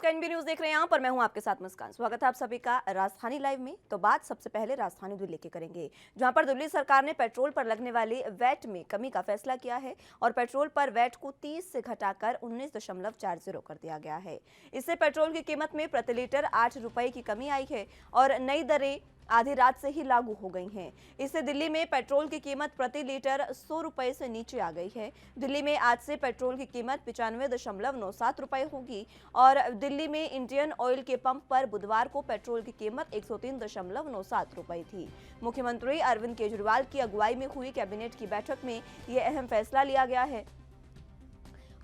नमस्कार, NB news देख रहे हैं। यहाँ पर मैं हूँ आपके साथ मुस्कान। स्वागत है आप सभी का राजधानी लाइव में। तो बात सबसे पहले राजधानी दिल्ली की करेंगे, जहाँ पर दिल्ली सरकार ने पेट्रोल पर लगने वाली वैट में कमी का फैसला किया है और पेट्रोल पर वैट को 30 से घटाकर 19.40 कर दिया गया है। इससे पेट्रोल की कीमत में प्रति लीटर 8 रुपए की कमी आई है और नई दरें आधी रात से ही लागू हो गई हैं। इससे दिल्ली में पेट्रोल की कीमत प्रति लीटर 100 रुपए से नीचे आ गई है। दिल्ली में आज से पेट्रोल की कीमत 95.97 रुपए होगी और दिल्ली में इंडियन ऑयल के पंप पर बुधवार को पेट्रोल की कीमत 103.97 रुपए थी। मुख्यमंत्री अरविंद केजरीवाल की अगुवाई में हुई कैबिनेट की बैठक में यह अहम फैसला लिया गया है।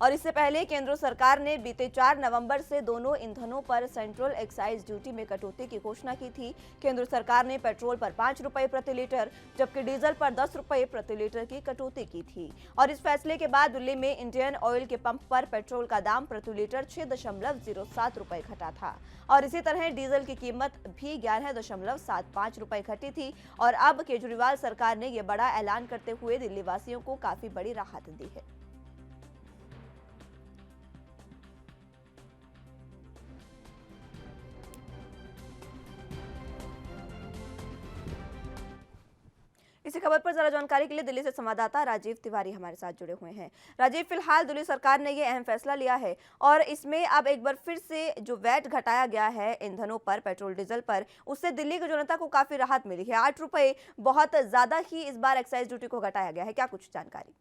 और इससे पहले केंद्र सरकार ने बीते 4 नवंबर से दोनों ईंधनों पर सेंट्रल एक्साइज ड्यूटी में कटौती की घोषणा की थी। केंद्र सरकार ने पेट्रोल पर 5 रुपए प्रति लीटर जबकि डीजल पर 10 रुपए प्रति लीटर की कटौती की थी। और इस फैसले के बाद दिल्ली में इंडियन ऑयल के पंप पर पेट्रोल का दाम प्रति लीटर 6.07 रुपए घटा था और इसी तरह डीजल की कीमत भी 11.75 रुपए घटी थी। और अब केजरीवाल सरकार ने यह बड़ा ऐलान करते हुए दिल्ली वासियों को काफी बड़ी राहत दी है। इसी खबर पर जरा जानकारी के लिए दिल्ली से संवाददाता राजीव तिवारी हमारे साथ जुड़े हुए हैं। राजीव, फिलहाल दिल्ली सरकार ने ये अहम फैसला लिया है और इसमें अब एक बार फिर से जो वैट घटाया गया है ईंधनों पर, पेट्रोल डीजल पर, उससे दिल्ली की जनता को काफी राहत मिली है। 8 रुपए बहुत ज्यादा ही इस बार एक्साइज ड्यूटी को घटाया गया है, क्या कुछ जानकारी?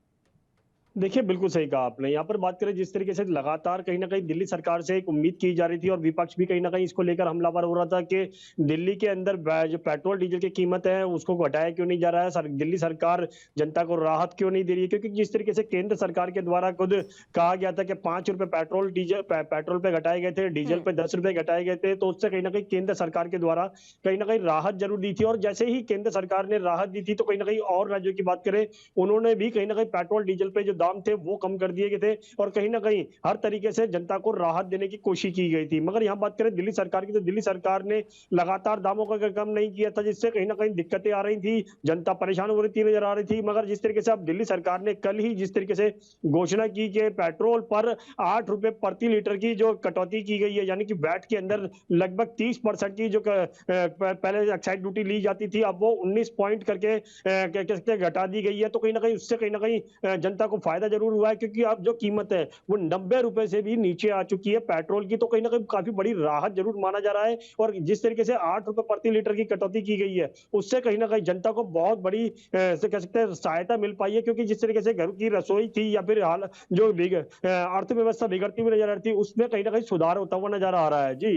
देखिए, बिल्कुल सही कहा आपने। यहाँ पर बात करें जिस तरीके से लगातार कहीं न कहीं दिल्ली सरकार से एक उम्मीद की जा रही थी और विपक्ष भी कहीं न कहीं इसको लेकर हमलावर हो रहा था कि दिल्ली के अंदर जो पेट्रोल डीजल की कीमत है उसको घटाया क्यों नहीं जा रहा है, दिल्ली सरकार जनता को राहत क्यों नहीं दे रही है, क्योंकि जिस तरीके से केंद्र सरकार के द्वारा खुद कहा गया था कि 5 रुपए पेट्रोल पे घटाए गए थे, डीजल पे 10 रुपए घटाए गए थे, तो उससे कहीं न कहीं केंद्र सरकार के द्वारा कहीं न कहीं राहत जरूर दी थी। और जैसे ही केंद्र सरकार ने राहत दी थी तो कहीं न कहीं और राज्यों की बात करें, उन्होंने भी कहीं न कहीं पेट्रोल डीजल पे जो दाम थे वो कम कर दिए गए थे और कहीं न कहीं हर तरीके से जनता को राहत देने की कोशिश की गई थी। मगर यहाँ बात करें दिल्ली सरकार की, तो दिल्ली सरकार ने लगातार दामों को कम नहीं किया था, जिससे कहीं न कहीं दिक्कतें आ रही थी, जनता परेशान हो रही थी, नजर आ रही थी। मगर जिस तरीके से अब दिल्ली सरकार ने कल ही जिस तरीके से घोषणा की कि पेट्रोल पर 8 रुपए प्रति लीटर की जो कटौती की गई है, यानी कि वैट के अंदर लगभग 30% की जो पहले एक्साइज ड्यूटी ली जाती थी, अब वो 19 पॉइंट करके कह सकते हैं घटा दी गई है। तो कहीं न कहीं उससे कहीं न कहीं जनता को फायदा जरूर हुआ है, क्योंकि अब जो कीमत है वो 90 रुपए से भी नीचे आ चुकी है पेट्रोल की। तो कहीं ना कहीं काफी बड़ी राहत जरूर माना जा रहा है और जिस तरीके से 8 रुपए प्रति लीटर की कटौती की गई है उससे कहीं ना कहीं जनता को बहुत बड़ी से कह सकते हैं सहायता मिल पाई है, क्योंकि जिस तरीके से घर की रसोई थी या फिर हाल जो अर्थव्यवस्था बिगड़ती हुई नजर आ रही थी, उसमें कहीं ना कहीं सुधार होता हुआ नजर आ रहा है। जी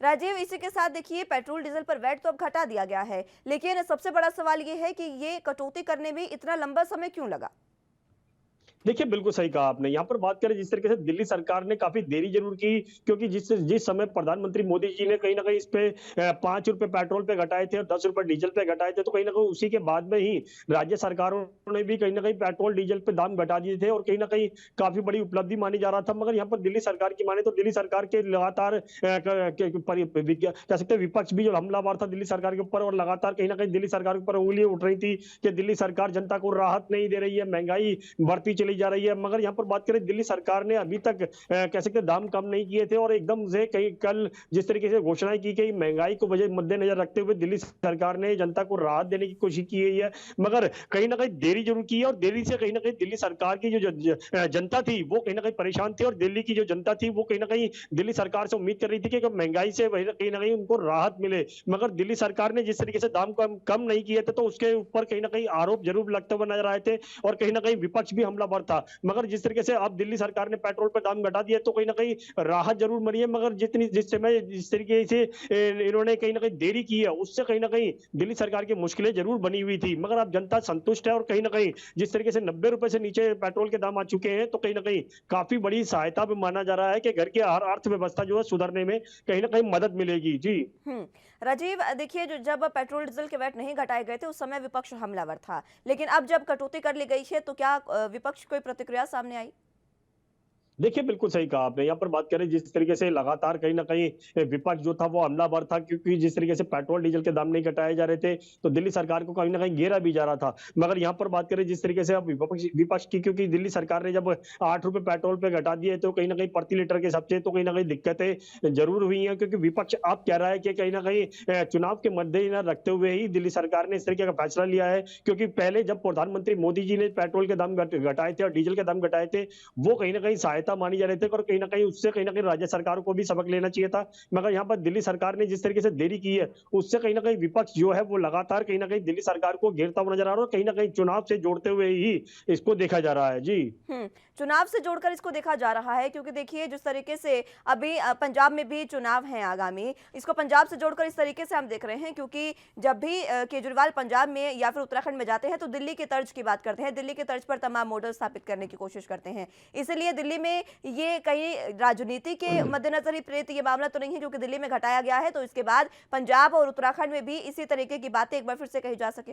राजीव, इसी के साथ देखिए पेट्रोल डीजल पर वैट तो अब घटा दिया गया है, लेकिन सबसे बड़ा सवाल ये है कि ये कटौती करने में इतना लंबा समय क्यों लगा? देखिए, बिल्कुल सही कहा आपने। यहाँ पर बात करें जिस तरीके से दिल्ली सरकार ने काफ़ी देरी ज़रूर की, क्योंकि जिस समय प्रधानमंत्री मोदी जी ने कहीं न कहीं इस पे 5 रुपए पेट्रोल पे घटाए थे और 10 रुपए डीजल पे घटाए थे, तो कहीं न कहीं उसी के बाद में ही राज्य सरकारों ने भी कहीं न कहीं पेट्रोल डीजल पे दाम घटा दिए थे और कहीं न कहीं काफ़ी बड़ी उपलब्धि मानी जा रहा था। मगर यहाँ पर दिल्ली सरकार की माने तो दिल्ली सरकार के लगातार कह सकते हैं विपक्ष भी जो हमलावर था दिल्ली सरकार के ऊपर, और लगातार कहीं न कहीं दिल्ली सरकार के ऊपर उँगलियाँ उठ रही थी कि दिल्ली सरकार जनता को राहत नहीं दे रही है, महँगाई बढ़ती चली जा रही है। मगर यहाँ पर बात करें दिल्ली सरकार ने अभी तक कह सकते हैं दाम कम नहीं किए थे और एकदम से कहीं कल जिस तरीके से घोषणाएं की गई, महंगाई को वजह मद्देनजर रखते हुए दिल्ली सरकार ने जनता को राहत देने की कोशिश की गई है, मगर कहीं ना कहीं देरी जरूर की है। और देरी से कहीं ना कहीं दिल्ली सरकार की जो जनता थी वो कहीं ना कहीं परेशान थी और दिल्ली की जो जनता थी वो कहीं ना कहीं दिल्ली सरकार से उम्मीद कर रही थी कि महंगाई से कहीं ना कहीं उनको राहत मिले। मगर दिल्ली सरकार ने जिस तरीके से दाम कम नहीं किए थे तो उसके ऊपर कहीं ना कहीं आरोप जरूर लगते हुए नजर आए थे और कहीं ना कहीं विपक्ष भी हमलावर था। मगर जिस तरीके से अब दिल्ली सरकार ने पेट्रोल पर दाम घटा दिया तो कहीं ना कहीं राहत जरूर मिली है, मगर जिस तरीके से इन्होंने कहीं ना कहीं देरी की है उससे कहीं ना कहीं दिल्ली सरकार की मुश्किलें जरूर बनी हुई थी। मगर अब जनता संतुष्ट है और कहीं ना कहीं जिस तरीके से 90 रुपए से नीचे पेट्रोल के दाम आ चुके हैं तो कहीं ना कहीं काफी बड़ी सहायता भी माना जा रहा है कि घर की हर अर्थव्यवस्था जो है सुधरने में कहीं ना कहीं मदद मिलेगी। जी राजीव, देखिए जो जब पेट्रोल डीजल के वैट नहीं घटाए गए थे उस समय विपक्ष हमलावर था, लेकिन अब जब कटौती कर ली गई है तो क्या विपक्ष कोई प्रतिक्रिया सामने आई? देखिए, बिल्कुल सही कहा आपने। यहाँ पर बात करें जिस तरीके से लगातार कहीं न कहीं विपक्ष जो था वो हमलावर था, क्योंकि जिस तरीके से पेट्रोल, डीज़ल के दाम नहीं घटाए जा रहे थे, तो दिल्ली सरकार को कहीं न कहीं घेरा भी जा रहा था। मगर यहाँ पर बात करें जिस तरीके से अब विपक्ष विपक्ष की, क्योंकि दिल्ली सरकार ने जब ₹8 पेट्रोल पे घटा दिए, तो कहीं न कहीं प्रति लीटर के हिसाब से तो कहीं न कहीं दिक्कतें ज़रूर हुई हैं, क्योंकि विपक्ष अब कह रहा है कि कहीं न कहीं चुनाव के मद्देनज़र रखते हुए ही दिल्ली सरकार ने इस तरीके का फैसला लिया है। क्योंकि पहले जब प्रधानमंत्री मोदी जी ने पेट्रोल के दाम घटाए थे और डीज़ल के दाम घटाए थे, वो कहीं न कहीं सहायता मानी जा रही थी, और कहीं न कहीं उससे कहीं न कहीं राज्य सरकारों को भी सबक लेना चाहिए था। मगर यहाँ पर दिल्ली सरकार ने जिस तरीके से देरी की है, उससे कहीं न कहीं विपक्ष जो है वो लगातार कहीं न कहीं दिल्ली सरकार को घेरता हुआ नज़र आ रहा है, और कहीं न कहीं चुनाव से जोड़ते हुए ही इसको देखा जा रहा है। जी। चुनाव से जोड़कर इसको देखा जा रहा है क्योंकि देखिए जिस तरीके से अभी पंजाब में भी चुनाव हैं आगामी, इसको पंजाब से जोड़कर इस तरीके से हम देख रहे हैं क्योंकि जब भी केजरीवाल पंजाब में या फिर उत्तराखंड में जाते हैं तो दिल्ली के तर्ज की बात करते हैं, दिल्ली के तर्ज पर तमाम मॉडल स्थापित करने की कोशिश करते हैं। इसीलिए दिल्ली में ये कहीं राजनीति के मद्देनजर ही प्रेरित ये मामला तो नहीं है क्योंकि दिल्ली में घटाया गया है, तो इसके बाद पंजाब और उत्तराखंड में भी इसी तरीके की बातें एक बार फिर से कही जा सके।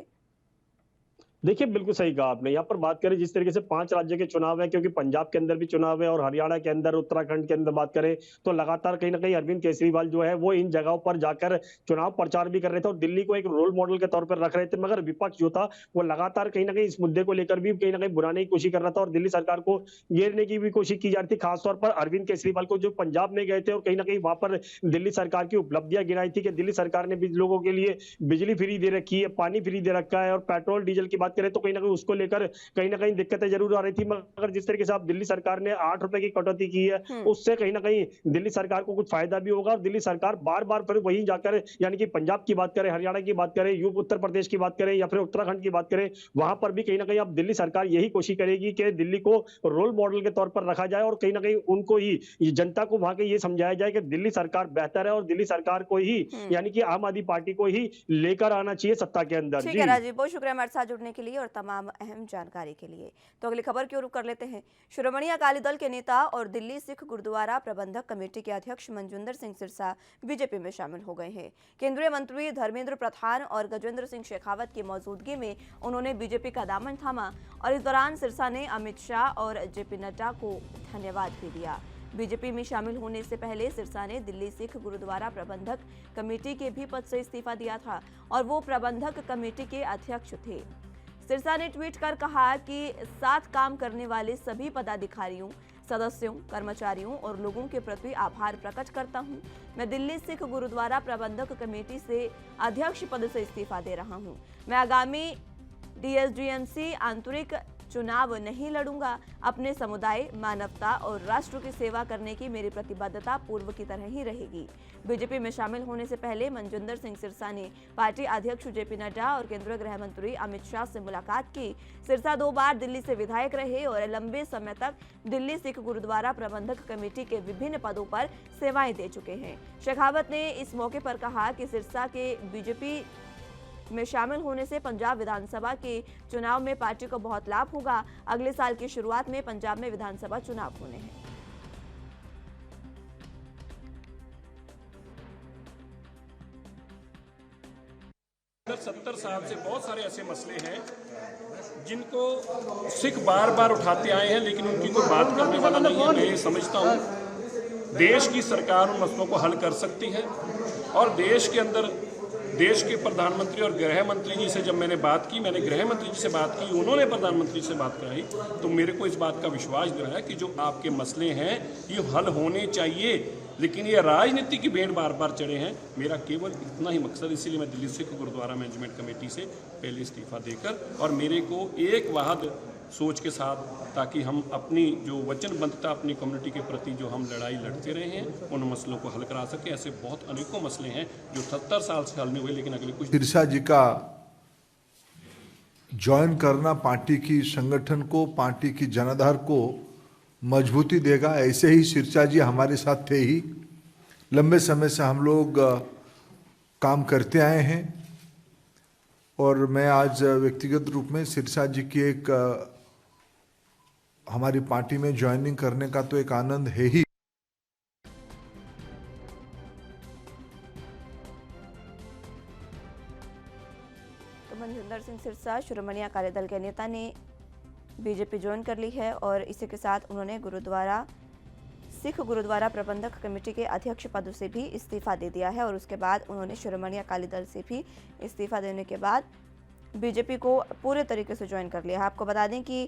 देखिए, बिल्कुल सही कहा आपने। यहाँ पर बात करें जिस तरीके से 5 राज्य के चुनाव हैं, क्योंकि पंजाब के अंदर भी चुनाव है और हरियाणा के अंदर, उत्तराखंड के अंदर बात करें, तो लगातार कहीं न कहीं अरविंद केजरीवाल जो है वो इन जगहों पर जाकर चुनाव प्रचार भी कर रहे थे और दिल्ली को एक रोल मॉडल के तौर पर रख रहे थे। मगर विपक्ष जो था वो लगातार कहीं न कहीं इस मुद्दे को लेकर भी कहीं न कहीं बुराने की कोशिश कर रहा था और दिल्ली सरकार को घेरने की भी कोशिश की जा रही थी। खास तौर पर अरविंद केजरीवाल को जो पंजाब में गए थे और कहीं न कहीं वहाँ पर दिल्ली सरकार की उपलब्धियाँ गिनाई थी कि दिल्ली सरकार ने भी लोगों के लिए बिजली फ्री दे रखी है, पानी फ्री दे रखा है, और पेट्रोल, डीजल की बात करें तो कहीं न कहीं उसको लेकर कहीं न कहीं दिक्कतें ज़रूर आ रही थी। मगर जिस तरीके से अब दिल्ली सरकार ने ₹8 की कटौती की है, हम्म। उससे कहीं न कहीं दिल्ली सरकार को कुछ फ़ायदा भी होगा, और दिल्ली सरकार बार-बार फिर वहीं जाकर, यानी कि पंजाब की बात करें, हरियाणा की बात करें, उत्तर प्रदेश की बात करें या फिर उत्तराखंड की बात करें, वहाँ पर भी कहीं न कहीं अब दिल्ली सरकार यही कोशिश करेगी कि दिल्ली को रोल मॉडल के तौर पर रखा जाए और कहीं न कहीं उनको ही, ये जनता को वहाँ के ये समझाया जाए कि दिल्ली सरकार बेहतर है और दिल्ली सरकार को ही, हम्म। यानी कि आम आदमी पार्टी को ही लेकर आना चाहिए सत्ता के अंदर। ठीक जी। है राजीव, बहुत शुक्रिया हमारे साथ जुड़ने के लिए और तमाम अहम जानकारी के लिए। तो अगली खबर की ओर रुख कर लेते हैं। शिरोमणि अकाली दल के नेता और दिल्ली सिख गुरुद्वारा प्रबंधक कमेटी के अध्यक्ष मनजिंदर सिंह सिरसा बीजेपी में शामिल हो गए हैं। केंद्रीय मंत्री धर्मेंद्र प्रधान और गजेंद्र सिंह शेखावत की मौजूदगी में उन्होंने बीजेपी का दामन थामा और इस दौरान सिरसा ने अमित शाह और जेपी नड्डा को धन्यवाद भी दिया। बीजेपी में शामिल होने से पहले सिरसा ने दिल्ली सिख गुरुद्वारा प्रबंधक कमेटी के भी पद से इस्तीफा दिया था और वो प्रबंधक कमेटी के अध्यक्ष थे। सिरसा ने ट्वीट कर कहा कि साथ काम करने वाले सभी पदाधिकारियों, सदस्यों, कर्मचारियों और लोगों के प्रति आभार प्रकट करता हूं। मैं दिल्ली सिख गुरुद्वारा प्रबंधक कमेटी से अध्यक्ष पद से इस्तीफा दे रहा हूं। मैं आगामी DSDMC आंतरिक चुनाव नहीं लड़ूंगा। अपने समुदाय, मानवता और राष्ट्र की सेवा करने की मेरी प्रतिबद्धता पूर्व की तरह ही रहेगी। बीजेपी में शामिल होने से पहले मनजिंदर सिंह सिरसा ने पार्टी अध्यक्ष जेपी नड्डा और केंद्रीय गृह मंत्री अमित शाह से मुलाकात की। सिरसा 2 बार दिल्ली से विधायक रहे और लंबे समय तक दिल्ली सिख गुरुद्वारा प्रबंधक कमेटी के विभिन्न पदों पर सेवाएं दे चुके हैं। शेखावत ने इस मौके पर कहा कि सिरसा के बीजेपी में शामिल होने से पंजाब विधानसभा के चुनाव में पार्टी को बहुत लाभ होगा। अगले साल की शुरुआत में पंजाब में विधानसभा चुनाव होने हैं। 70 साल से बहुत सारे ऐसे मसले हैं जिनको सिख बार बार उठाते आए हैं, लेकिन उनकी कोई बात करने वाला नहीं है। मैं ये समझता हूँ देश की सरकार उन मसलों को हल कर सकती है और देश के अंदर देश के प्रधानमंत्री और गृह मंत्री जी से जब मैंने बात की, मैंने गृह मंत्री जी से बात की, उन्होंने प्रधानमंत्री से बात कराई, तो मेरे को इस बात का विश्वास दिलाया कि जो आपके मसले हैं ये हल होने चाहिए, लेकिन ये राजनीति की भेंट बार बार चढ़े हैं। मेरा केवल इतना ही मकसद, इसीलिए मैं दिल्ली सिख गुरुद्वारा मैनेजमेंट कमेटी से पहले इस्तीफा देकर और मेरे को एक वाहद सोच के साथ, ताकि हम अपनी जो वचनबद्धता अपनी कम्युनिटी के प्रति जो हम लड़ाई लड़ते रहे हैं उन मसलों को हल करा सकें। ऐसे बहुत अनेकों मसले हैं जो 70 साल से हल नहीं हुए, लेकिन अगले कुछ सिरसा जी का ज्वाइन करना पार्टी की संगठन को, पार्टी की जनाधार को मजबूती देगा। ऐसे ही सिरसा जी हमारे साथ थे ही, लंबे समय से हम लोग काम करते आए हैं और मैं आज व्यक्तिगत रूप में सिरसा जी की एक हमारी पार्टी में ज्वाइनिंग करने का तो एक आनंद है ही। तो मनजिंदर सिंह सिरसा शिरोमणि अकाली दल के नेता ने बीजेपी ज्वाइन कर ली है और इसी के साथ उन्होंने गुरुद्वारा सिख गुरुद्वारा प्रबंधक कमेटी के अध्यक्ष पद से भी इस्तीफा दे दिया है और उसके बाद उन्होंने शिरोमणि अकाली दल से भी इस्तीफा देने के बाद बीजेपी को पूरे तरीके से ज्वाइन कर लिया है। आपको बता दें कि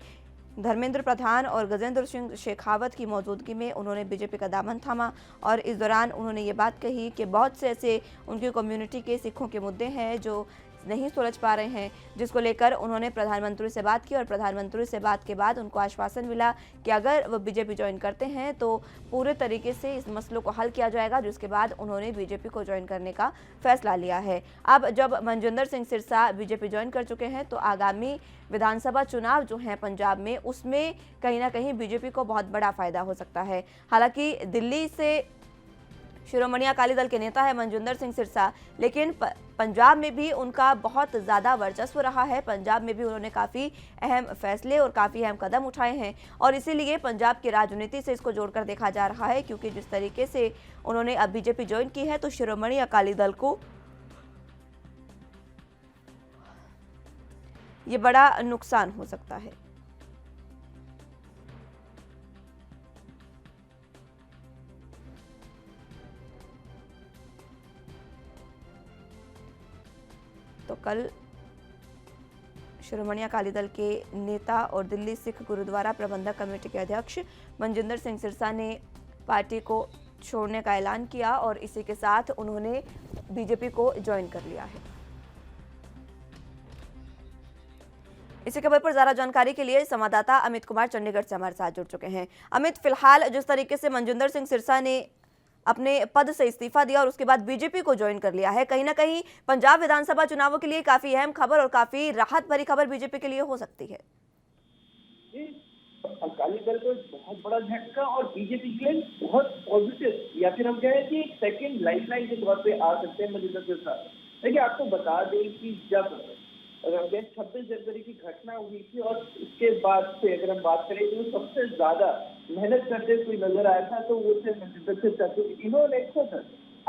धर्मेंद्र प्रधान और गजेंद्र सिंह शेखावत की मौजूदगी में उन्होंने बीजेपी का दामन थामा और इस दौरान उन्होंने ये बात कही कि बहुत से ऐसे उनकी कम्युनिटी के सिखों के मुद्दे हैं जो नहीं सुलझ पा रहे हैं, जिसको लेकर उन्होंने प्रधानमंत्री से बात की और प्रधानमंत्री से बात के बाद उनको आश्वासन मिला कि अगर वो बीजेपी ज्वाइन करते हैं तो पूरे तरीके से इस मसलों को हल किया जाएगा, जिसके बाद उन्होंने बीजेपी को ज्वाइन करने का फैसला लिया है। अब जब मनजिंदर सिंह सिरसा बीजेपी ज्वाइन कर चुके हैं तो आगामी विधानसभा चुनाव जो हैं पंजाब में, उसमें कहीं ना कहीं बीजेपी को बहुत बड़ा फायदा हो सकता है। हालांकि दिल्ली से शिरोमणि अकाली दल के नेता है मनजिंदर सिंह सिरसा, लेकिन पंजाब में भी उनका बहुत ज़्यादा वर्चस्व रहा है। पंजाब में भी उन्होंने काफ़ी अहम फैसले और काफ़ी अहम कदम उठाए हैं और इसीलिए पंजाब की राजनीति से इसको जोड़कर देखा जा रहा है, क्योंकि जिस तरीके से उन्होंने अब बीजेपी ज्वाइन की है तो शिरोमणि अकाली दल को ये बड़ा नुकसान हो सकता है। तो कल शिरोमणि अकाली दल के नेता और दिल्ली सिख गुरुद्वारा प्रबंधक कमेटी के अध्यक्ष मनजिंदर सिंह सिरसा ने पार्टी को छोड़ने का ऐलान किया और इसी के साथ उन्होंने बीजेपी को ज्वाइन कर लिया है। इसी खबर पर ज्यादा जानकारी के लिए संवाददाता अमित कुमार चंडीगढ़ से हमारे साथ जुड़ चुके हैं। अमित, फिलहाल जिस तरीके से मनजिंदर सिंह सिरसा ने अपने पद से इस्तीफा दिया और उसके बाद बीजेपी को ज्वाइन कर लिया है, कहीं ना कहीं पंजाब विधानसभा चुनावों के लिए काफी अहम खबर और काफी राहत भरी खबर बीजेपी के लिए हो सकती है। अकाली दल को बहुत बड़ा झटका और बीजेपी के लिए बहुत पॉजिटिव, या फिर हम कहें कि एक सेकंड लाइफलाइन के तौर पे आ सकते हैं मनजिंदर सिरसा। देखिए, आपको बता दें कि जब 26 जनवरी की घटना हुई थी और उसके बाद से अगर हम बात करें तो सबसे ज्यादा मेहनत करते कोई नजर आया था तो वो थे मनजिंदर सिरसा। इन्होंने खुद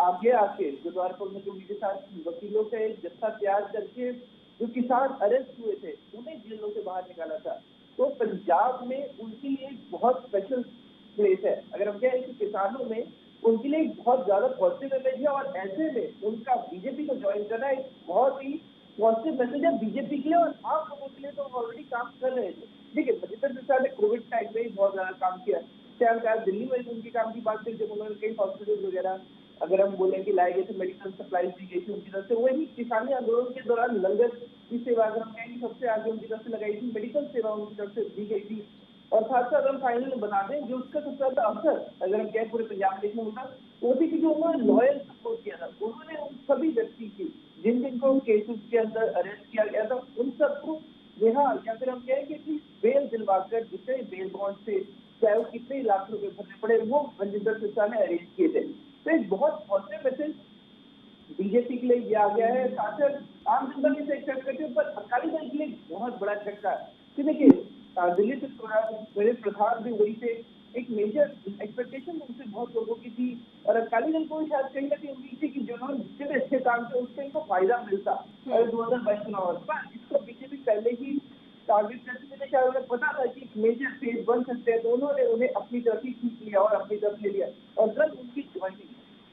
आगे आके गुरुद्वारा में जो उनके साथ वकीलों का एक जत्था तैयार करके जो किसान अरेस्ट हुए थे उन्हें जेलों से बाहर निकाला था। तो पंजाब में उनके लिए बहुत स्पेशल प्लेस है। अगर हम कहें कि किसानों में उनके लिए बहुत ज्यादा पॉजिटिव इमेज है और ऐसे में उनका बीजेपी को ज्वाइन करना एक बहुत ही पॉजिटिव मैसेज है बीजेपी के लिए और आम लोगों के लिए। तो ऑलरेडी काम कर रहे थे। देखिए, मनजिंदर सिरसा ने कोविड टाइम में ही बहुत ज्यादा काम किया। चाहे दिल्ली में उनके काम की बात करें, जब उन्होंने कई हॉस्पिटल वगैरह अगर हम बोले कि लाए गए थे, मेडिकल सप्लाईज दी गई थी उनकी तरफ से। वही किसानी आंदोलन के दौरान लंगर की सेवा अगर हम कहेंगे सबसे आगे उनकी तरफ से लगाई थी, मेडिकल सेवा उनकी तरफ से दी गई थी। और साथ साथ हम फाइनल बता दें जो उसका सबसे ज्यादा अवसर अगर हम कहें पूरे पंजाब देश में होता वो थी कि जो उन्होंने लॉयल सपोर्ट किया था। उन्होंने उन सभी व्यक्ति की जिन जिनको केसेस के अंदर अरेस्ट किया गया था उन सबको रिहा या फिर हम कहें कि बेल दिलवाकर जितने बेल बॉन्ड से चाहे वो कितने लाख रुपए भरने पड़े वो मनजिंदर सिरसा ने अरेंज किए थे। तो एक बहुत पॉजिटिव मैसेज बीजेपी के लिए ये आ गया है। साथ आम जनता से एक्सेप्ट करते हैं, पर अकाली दल के लिए बहुत बड़ा झटका है। देखिए, दिल्ली से मेरे प्रधान भी वही थे, एक मेजर एक्सपेक्टेशन उनसे बहुत लोगों की थी और अकाली दल को शायद कहीं ना कहीं उम्मीद थी कि जो लोग जितने अच्छे काम थे उससे इनको फायदा मिलता अगर 2022 चुनाव। पर इसको बीजेपी पहले ही टारगेट करते थे, शायद उन्हें पता था कि मेजर फेज बन सकते हैं, तो उन्होंने उन्हें अपनी तरफ ही खींच लिया और अपनी तरफ ले लिया और जब उनकी ज्वाइनिंग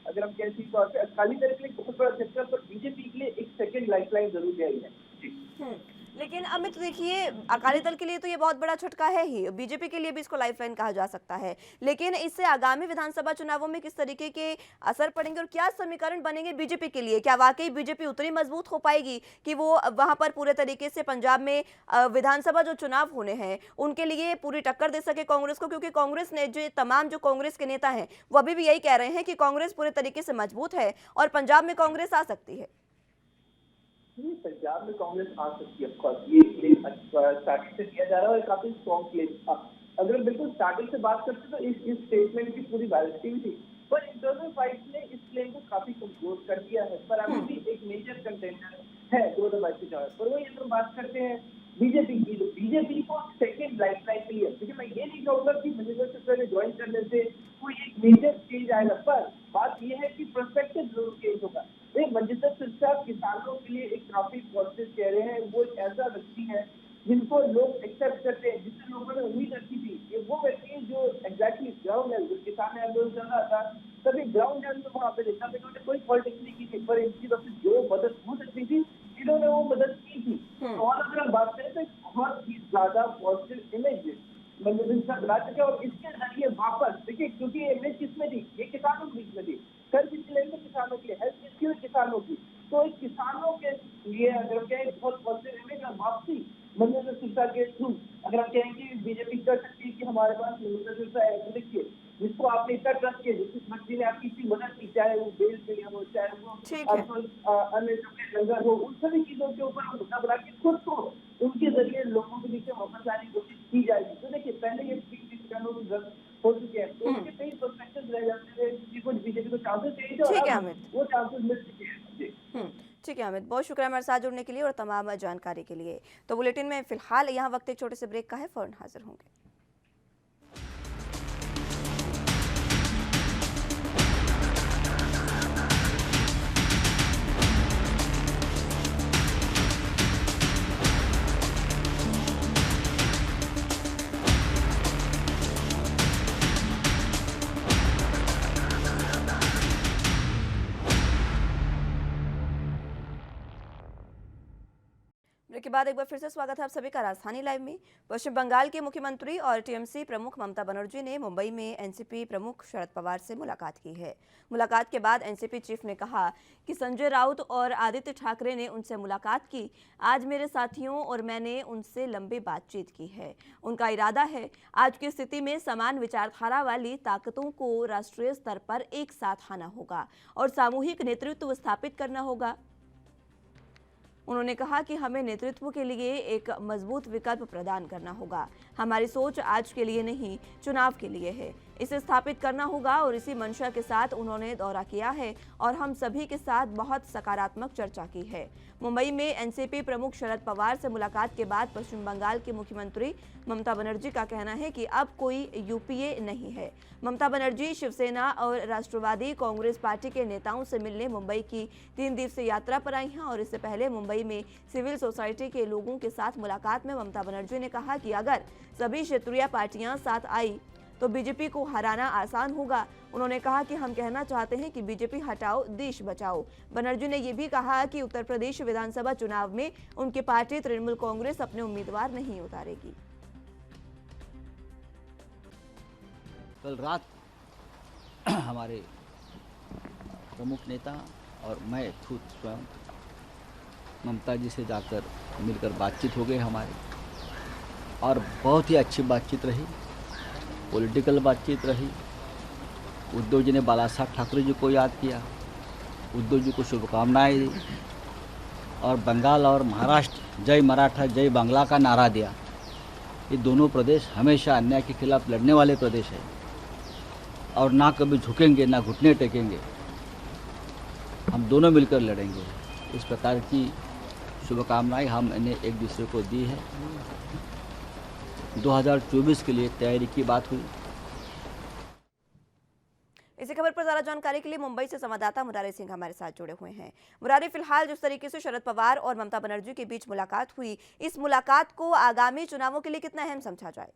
अगर हम कैसी तौर पर अकाली दल के लिए बहुत बड़ा झटका, पर बीजेपी के लिए एक सेकंड लाइफलाइन जरूर जारी है। लेकिन अमित, देखिए, अकाली दल के लिए तो ये बहुत बड़ा झटका है ही, बीजेपी के लिए भी इसको लाइफलाइन कहा जा सकता है, लेकिन इससे आगामी विधानसभा चुनावों में किस तरीके के असर पड़ेंगे और क्या समीकरण बनेंगे बीजेपी के लिए? क्या वाकई बीजेपी उतनी मजबूत हो पाएगी कि वो वहां पर पूरे तरीके से पंजाब में विधानसभा जो चुनाव होने हैं उनके लिए पूरी टक्कर दे सके कांग्रेस को? क्योंकि कांग्रेस ने जो कांग्रेस के नेता हैं वो अभी भी यही कह रहे हैं कि कांग्रेस पूरे तरीके से मजबूत है और पंजाब में कांग्रेस आ सकती है। पंजाब में कांग्रेस आ सकती है, ऑफकोर्स ये क्लेम स्टार्टिंग से किया जा रहा है और काफी स्ट्रॉन्ग क्लेम था। अगर हम बिल्कुल स्टार्टिंग से बात करते तो इस स्टेटमेंट की पूरी वैलिडिटी भी थी, पर इंटरनल फाइट ने इस क्लेम को काफी कमजोर कर दिया है। पर अभी भी एक मेजर कंटेंडर है 2022 के चुनाव पर। वही अगर हम बात करते हैं बीजेपी की, तो बीजेपी को सेकेंड लाइफलाइन के लिए, क्योंकि मैं ये नहीं कहूंगा कि मनजिंदर सिरसा ने ज्वाइन करने से कोई एक मेजर चेंज आएगा, पर बात यह है कि पर्सपेक्टिव जरूर चेंज होगा। मनजिंदर सिरसा किसानों के लिए एक काफी पॉजिटिव कह रहे हैं। वो एक ऐसा व्यक्ति है जिनको लोग एक्सेप्ट करते हैं, जिससे लोगों ने उम्मीद रखी थी, ये वो व्यक्ति हैं जो एग्जैक्टली ग्राउंड लेवल, जो किसान आंदोलन चल रहा था, तभी ग्राउंड लेवल पे वहाँ पे देखा था, इन्होंने कोई पॉलिटिक्स नहीं की थी, पर इनकी तरफ से जो मदद हो सकती थी इन्होंने वो मदद की थी। और अगर हम बात करें तो एक बहुत ही ज्यादा पॉजिटिव इमेज मनमोहन सिंह बना चुके और इसके जरिए वापस देखिए, क्योंकि ये इमेज किसमें थी, ये किसानों के बीच में थी, कर किसकी लेंगे, किसानों की, हेल्थ किसकी हुई, किसानों की। तो इस किसानों के लिए अगर हम कहें बहुत पॉजिटिव इमेज और वापसी मनमोहन सिंह के थ्रू अगर हम कहें कि बीजेपी कर सकती है कि हमारे पास मनमोहन सिंह है, देखिए जिसको आपने इतना ट्रस्ट किया, जिस व्यक्ति ने आपकी इतनी मदद की, चाहे वो बेल पे हो, चाहे वो अन्य लंगर हो, उन सभी चीजों के ऊपर हम मुद्दा बना के खुद को उनके जरिए लोगों के नीचे वापस लाने की कोशिश की जाएगी। तो देखिए पहले ये हो चुके हैं, तो उनके कई पर्सपेक्टिव रह जाते हैं, जिनको बीजेपी को चांसेस चाहिए थे और अब वो चांसेस मिल चुके हैं। ठीक है अमित, बहुत शुक्रिया हमारे साथ जुड़ने के लिए और तमाम जानकारी के लिए। तो बुलेटिन में फिलहाल यहाँ वक्त एक छोटे से ब्रेक का है, फौरन हाजिर होंगे। ब्रेक के बाद एक बार फिर से स्वागत है आप सभी का राजधानी लाइव में। पश्चिम बंगाल के मुख्यमंत्री और टीएमसी प्रमुख ममता बनर्जी ने मुंबई में एनसीपी प्रमुख शरद पवार से मुलाकात की है। मुलाकात के बाद एनसीपी चीफ ने कहा कि संजय राउत और आदित्य ठाकरे ने उनसे मुलाकात की। आज मेरे साथियों और मैंने उनसे लंबी बातचीत की है। उनका इरादा है आज की स्थिति में समान विचारधारा वाली ताकतों को राष्ट्रीय स्तर पर एक साथ आना होगा और सामूहिक नेतृत्व स्थापित करना होगा। उन्होंने कहा कि हमें नेतृत्व के लिए एक मजबूत विकल्प प्रदान करना होगा। हमारी सोच आज के लिए नहीं, चुनाव के लिए है। इसे स्थापित करना होगा और इसी मंशा के साथ उन्होंने दौरा किया है और हम सभी के साथ बहुत सकारात्मक चर्चा की है। मुंबई में एनसीपी प्रमुख शरद पवार से मुलाकात के बाद पश्चिम बंगाल की मुख्यमंत्री ममता बनर्जी का कहना है कि अब कोई यूपीए नहीं है। ममता बनर्जी शिवसेना और राष्ट्रवादी कांग्रेस पार्टी के नेताओं से मिलने मुंबई की 3 दिवसीय यात्रा पर आई हैं और इससे पहले मुंबई में सिविल सोसाइटी के लोगों के साथ मुलाकात में ममता बनर्जी ने कहा कि अगर सभी क्षेत्रीय पार्टियां साथ आई तो बीजेपी को हराना आसान होगा। उन्होंने कहा कि हम कहना चाहते हैं कि बीजेपी हटाओ, देश बचाओ। बनर्जी ने यह भी कहा कि उत्तर प्रदेश विधानसभा चुनाव में उनकी पार्टी तृणमूल कांग्रेस अपने उम्मीदवार नहीं उतारेगी। कल रात हमारे प्रमुख नेता और मैं खुद स्वयं ममता जी से जाकर मिलकर बातचीत हो गई हमारी, और बहुत ही अच्छी बातचीत रही, पॉलिटिकल बातचीत रही। उद्धव जी ने बाला साहब ठाकरे जी को याद किया, उद्धव जी को शुभकामनाएं दी और बंगाल और महाराष्ट्र जय मराठा जय बांग्ला का नारा दिया। ये दोनों प्रदेश हमेशा अन्याय के खिलाफ लड़ने वाले प्रदेश हैं और ना कभी झुकेंगे ना घुटने टेकेंगे, हम दोनों मिलकर लड़ेंगे। इस प्रकार की शुभकामनाएं हम इन्हें एक दूसरे को दी है। 2024 के लिए तैयारी की बात हुई। इसी खबर पर ज्यादा जानकारी के लिए मुंबई से संवाददाता मुरारी सिंह हमारे साथ जुड़े हुए हैं। मुरारी, फिलहाल जिस तरीके से शरद पवार और ममता बनर्जी के बीच मुलाकात हुई, इस मुलाकात को आगामी चुनावों के लिए कितना अहम समझा जाए?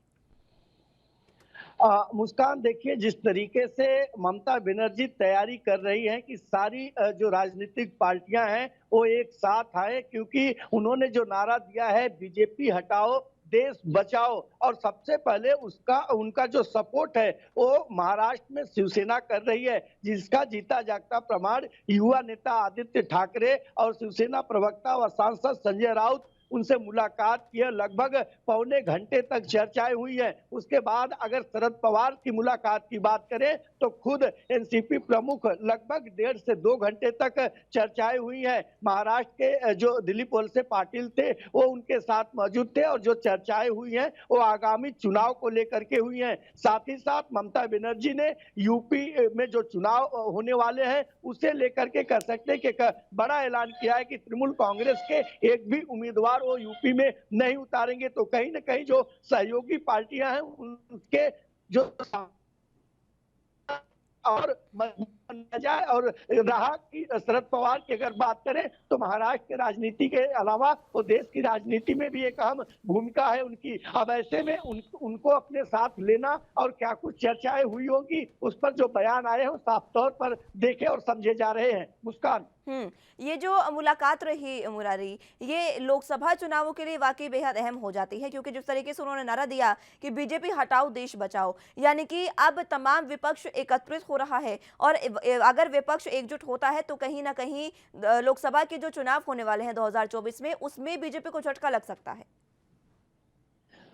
मुस्कान, देखिए जिस तरीके से ममता बनर्जी तैयारी कर रही है कि सारी जो राजनीतिक पार्टियां हैं वो एक साथ आए, क्योंकि उन्होंने जो नारा दिया है बीजेपी हटाओ देश बचाओ, और सबसे पहले उनका जो सपोर्ट है वो महाराष्ट्र में शिवसेना कर रही है, जिसका जीता जागता प्रमाण युवा नेता आदित्य ठाकरे और शिवसेना प्रवक्ता व सांसद संजय राउत उनसे मुलाकात की है। लगभग पौने घंटे तक चर्चाएं हुई है। उसके बाद अगर शरद पवार की मुलाकात की बात करें तो खुद एनसीपी प्रमुख लगभग 1.5 से 2 घंटे तक चर्चाएं हुई है। महाराष्ट्र के जो दिलीप वलसे पाटिल थे वो उनके साथ मौजूद थे और जो चर्चाएं हुई हैं वो आगामी चुनाव को लेकर के हुई हैं। साथ ही साथ ममता बनर्जी ने यूपी में जो चुनाव होने वाले हैं उसे लेकर के कह सकते हैं कि एक बड़ा ऐलान किया है कि तृणमूल कांग्रेस के एक भी उम्मीदवार वो यूपी में नहीं उतारेंगे। तो कहीं ना कहीं जो सहयोगी पार्टियां हैं उनके जो और न जाए। और रहा कि शरद पवार की अगर बात करें तो महाराष्ट्र की राजनीति के अलावा वो देश की राजनीति में भी एक अहम भूमिका है उनकी। अब ऐसे में उनको अपने साथ लेना और क्या कुछ चर्चाएं हुई होगी उस पर जो बयान आए हैं वो साफ तौर पर देखे और समझे जा रहे हैं। मुस्कान, ये जो मुलाकात रही मुरारी, ये लोकसभा चुनावों के लिए वाकई बेहद अहम हो जाती है, क्योंकि जिस तरीके से उन्होंने नारा दिया कि बीजेपी हटाओ देश बचाओ, यानी कि अब तमाम विपक्ष एकत्रित हो रहा है और अगर विपक्ष एकजुट होता है तो कहीं ना कहीं लोकसभा के जो चुनाव होने वाले हैं 2024 में, उसमें बीजेपी को झटका लग सकता है।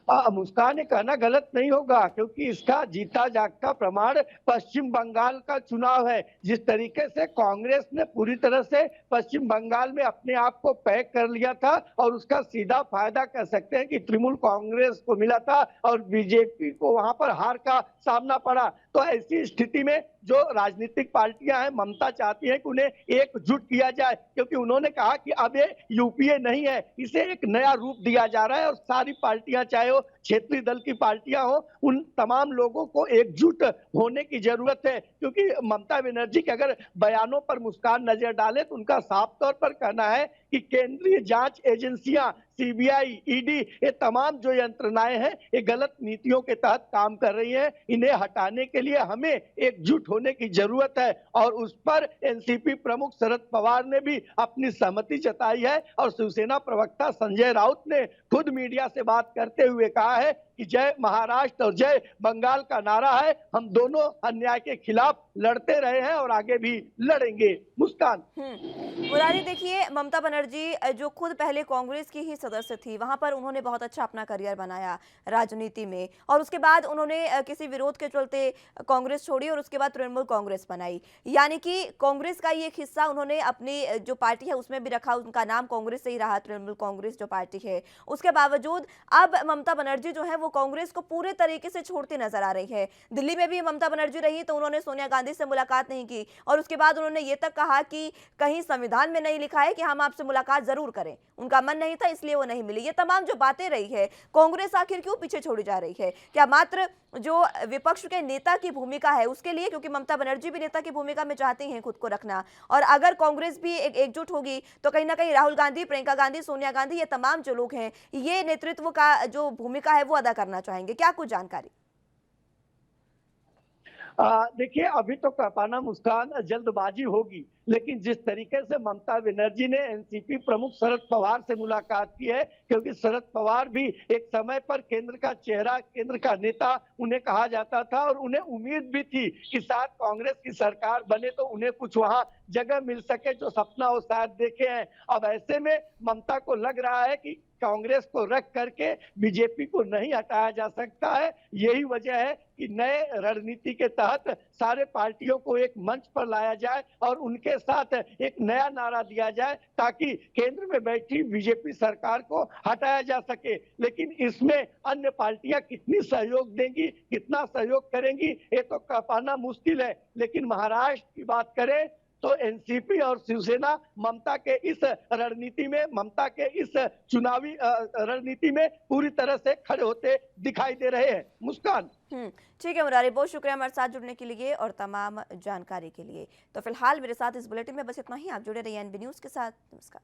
मुस्कान, ये कहना गलत नहीं होगा क्योंकि इसका जीता जागता प्रमाण पश्चिम बंगाल का चुनाव है। जिस तरीके से कांग्रेस ने पूरी तरह से पश्चिम बंगाल में अपने आप को पैक कर लिया था और उसका सीधा फायदा कह सकते हैं कि तृणमूल कांग्रेस को मिला था और बीजेपी को वहां पर हार का सामना पड़ा। तो ऐसी स्थिति में जो राजनीतिक पार्टियां हैं, ममता चाहती है कि उन्हें एकजुट किया जाए, क्योंकि उन्होंने कहा कि अब ये यूपीए नहीं है, इसे एक नया रूप दिया जा रहा है और सारी पार्टियां, चाहे वो क्षेत्रीय दल की पार्टियां हो, उन तमाम लोगों को एकजुट होने की जरूरत है। क्योंकि ममता बनर्जी के अगर बयानों पर मुस्कान नजर डाले तो उनका साफ तौर पर कहना है कि केंद्रीय जांच एजेंसियां, सीबीआई, ईडी, ये तमाम जो यंत्रणाएं हैं ये गलत नीतियों के तहत काम कर रही हैं। इन्हें हटाने के लिए हमें एकजुट होने की जरूरत है और उस पर एनसीपी प्रमुख शरद पवार ने भी अपनी सहमति जताई है। और शिवसेना प्रवक्ता संजय राउत ने खुद मीडिया से बात करते हुए कहा है कि जय महाराष्ट्र और जय बंगाल का नारा है, हम दोनों अन्याय के खिलाफ लड़ते रहे हैं और आगे भी लड़ेंगे। मुस्कान, मुरारी, देखिए ममता बनर्जी जो खुद पहले कांग्रेस की ही सदस्य थी, वहां पर उन्होंने बहुत अच्छा अपना करियर बनाया राजनीति में और उसके बाद उन्होंने किसी विरोध के चलते कांग्रेस छोड़ी और उसके बाद तृणमूल कांग्रेस बनाई, यानी कि कांग्रेस का ये एक हिस्सा उन्होंने अपनी जो पार्टी है उसमें भी रखा, उनका नाम कांग्रेस से ही रहा, तृणमूल कांग्रेस जो पार्टी है। उसके बावजूद अब ममता बनर्जी जो है वो कांग्रेस को पूरे तरीके से छोड़ती नजर आ रही है। दिल्ली में भी ममता बनर्जी रही तो उन्होंने सोनिया गांधी से मुलाकात नहीं की और उसके बाद उन्होंने ये तक कहा कि कहीं संविधान में नहीं लिखा है कि हम आपसे मुलाकात जरूर करें, उनका मन नहीं था इसलिए वो नहीं मिली। ये तमाम जो बातें रही है, कांग्रेस आखिर क्यों पीछे छोड़ी जा रही है? क्या मात्र जो विपक्ष के नेता की भूमिका है उसके लिए? क्योंकि ममता बनर्जी भी नेता की भूमिका में चाहती हैं खुद को रखना, और अगर कांग्रेस भी एकजुट होगी तो कहीं ना कहीं राहुल गांधी, प्रियंका गांधी, सोनिया गांधी, ये तमाम जो लोग हैं ये नेतृत्व का जो भूमिका है वो अदा करना चाहेंगे। क्या कुछ जानकारी? देखिए, अभी तो कह पाना मुस्कान जल्दबाजी होगी, लेकिन जिस तरीके से ममता बनर्जी ने एनसीपी प्रमुख शरद पवार से मुलाकात की है, क्योंकि शरद पवार भी एक समय पर केंद्र का चेहरा, केंद्र का नेता उन्हें कहा जाता था और उन्हें उम्मीद भी थी कि शायद कांग्रेस की सरकार बने तो उन्हें कुछ वहां जगह मिल सके, जो सपना वो शायद देखे हैं। अब ऐसे में ममता को लग रहा है कि कांग्रेस को रख करके बीजेपी को नहीं हटाया जा सकता है। यही वजह है कि नए रणनीति के तहत सारे पार्टियों को एक मंच पर लाया जाए और उनके साथ एक नया नारा दिया जाए ताकि केंद्र में बैठी बीजेपी सरकार को हटाया जा सके। लेकिन इसमें अन्य पार्टियां कितनी सहयोग देंगी, कितना सहयोग करेंगी, ये तो कह पाना मुश्किल है। लेकिन महाराष्ट्र की बात करें तो एनसीपी और शिवसेना ममता के इस रणनीति में, ममता के इस चुनावी रणनीति में पूरी तरह से खड़े होते दिखाई दे रहे हैं। मुस्कान, ठीक है मुरारी, बहुत शुक्रिया हमारे साथ जुड़ने के लिए और तमाम जानकारी के लिए। तो फिलहाल मेरे साथ इस बुलेटिन में बस इतना ही। आप जुड़े रहिए एनबी न्यूज के साथ। नमस्कार।